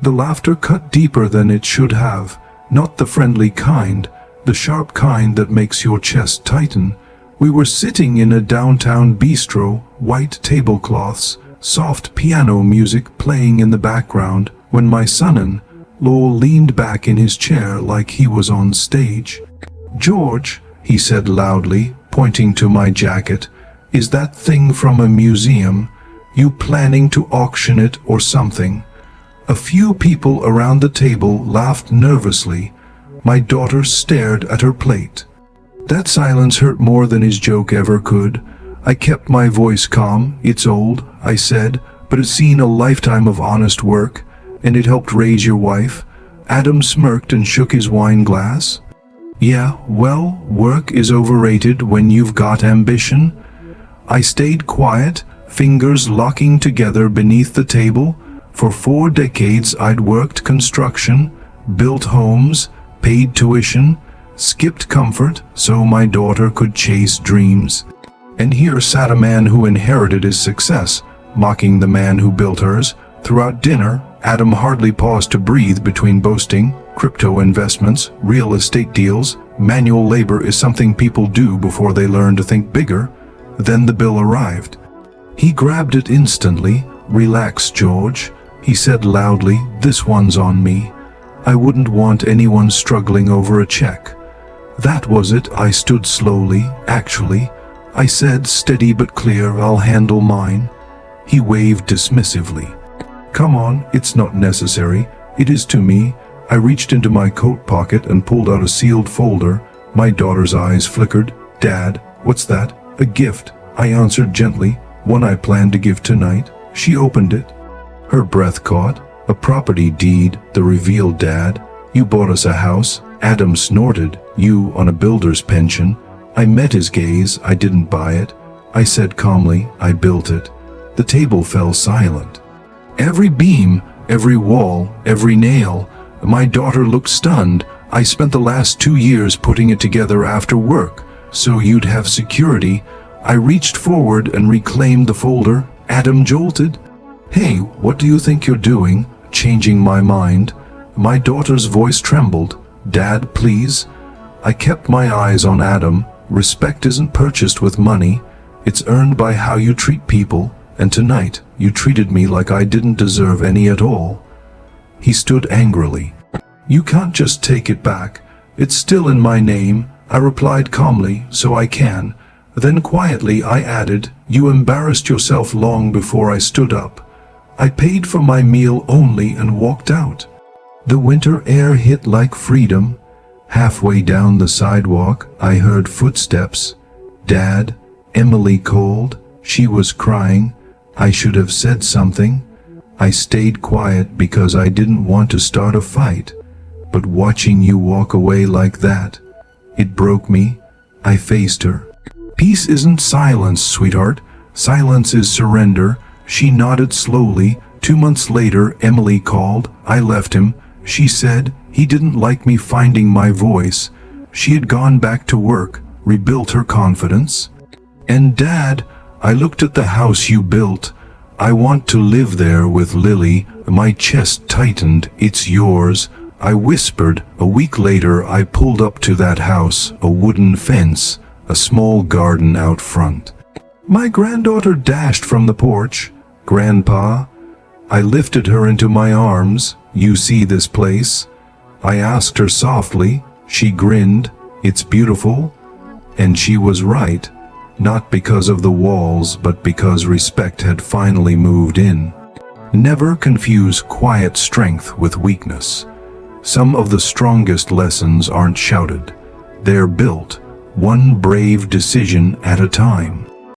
The laughter cut deeper than it should have, not the friendly kind, the sharp kind that makes your chest tighten. We were sitting in a downtown bistro, white tablecloths, soft piano music playing in the background, when my son-in-law leaned back in his chair like he was on stage. "George," he said loudly, pointing to my jacket, "is that thing from a museum? You planning to auction it or something?" A few people around the table laughed nervously. My daughter stared at her plate. That silence hurt more than his joke ever could. I kept my voice calm. "It's old," I said, "but it's seen a lifetime of honest work, and it helped raise your wife." Adam smirked and shook his wine glass. "Yeah, well, work is overrated when you've got ambition." I stayed quiet, fingers locking together beneath the table. For 4 decades I'd worked construction, built homes, paid tuition, skipped comfort so my daughter could chase dreams. And here sat a man who inherited his success, mocking the man who built hers. Throughout dinner, Adam hardly paused to breathe between boasting, crypto investments, real estate deals. Manual labor is something people do before they learn to think bigger. Then the bill arrived. He grabbed it instantly. "Relax, George," he said loudly, "this one's on me. I wouldn't want anyone struggling over a check." That was it. I stood slowly. "Actually," I said, steady but clear, "I'll handle mine." He waved dismissively. "Come on, it's not necessary." "It is to me." I reached into my coat pocket and pulled out a sealed folder. My daughter's eyes flickered. "Dad, what's that?" "A gift," I answered gently. "One I plan to give tonight." She opened it. Her breath caught. "A property deed," the reveal, "Dad. You bought us a house." Adam snorted. "You on a builder's pension." I met his gaze. "I didn't buy it," I said calmly. "I built it." The table fell silent. Every beam, every wall, every nail. My daughter looked stunned. "I spent the last 2 years putting it together after work, so you'd have security." I reached forward and reclaimed the folder. Adam jolted. "Hey, what do you think you're doing? Changing my mind?" My daughter's voice trembled. "Dad, please." I kept my eyes on Adam. Respect isn't purchased with money. It's earned by how you treat people, and tonight you treated me like I didn't deserve any at all. He stood angrily. "You can't just take it back. It's still in my name," I replied calmly, "so I can." Then quietly I added, "You embarrassed yourself long before I stood up." I paid for my meal only and walked out. The winter air hit like freedom. Halfway down the sidewalk, I heard footsteps. "Dad," Emily called. She was crying. I should have said something. I stayed quiet because I didn't want to start a fight. But watching you walk away like that, it broke me. I faced her. "Peace isn't silence, sweetheart. Silence is surrender." She nodded slowly. 2 months later, Emily called. I left him. She said he didn't like me finding my voice. She had gone back to work, rebuilt her confidence. "And Dad," I looked at the house you built. "I want to live there with Lily." My chest tightened. "It's yours," I whispered. A week later, I pulled up to that house, a wooden fence, a small garden out front. My granddaughter dashed from the porch. "Grandpa?" I lifted her into my arms. "You see this place?" I asked her softly. She grinned. "It's beautiful." And she was right. Not because of the walls, but because respect had finally moved in. Never confuse quiet strength with weakness. Some of the strongest lessons aren't shouted. They're built, one brave decision at a time.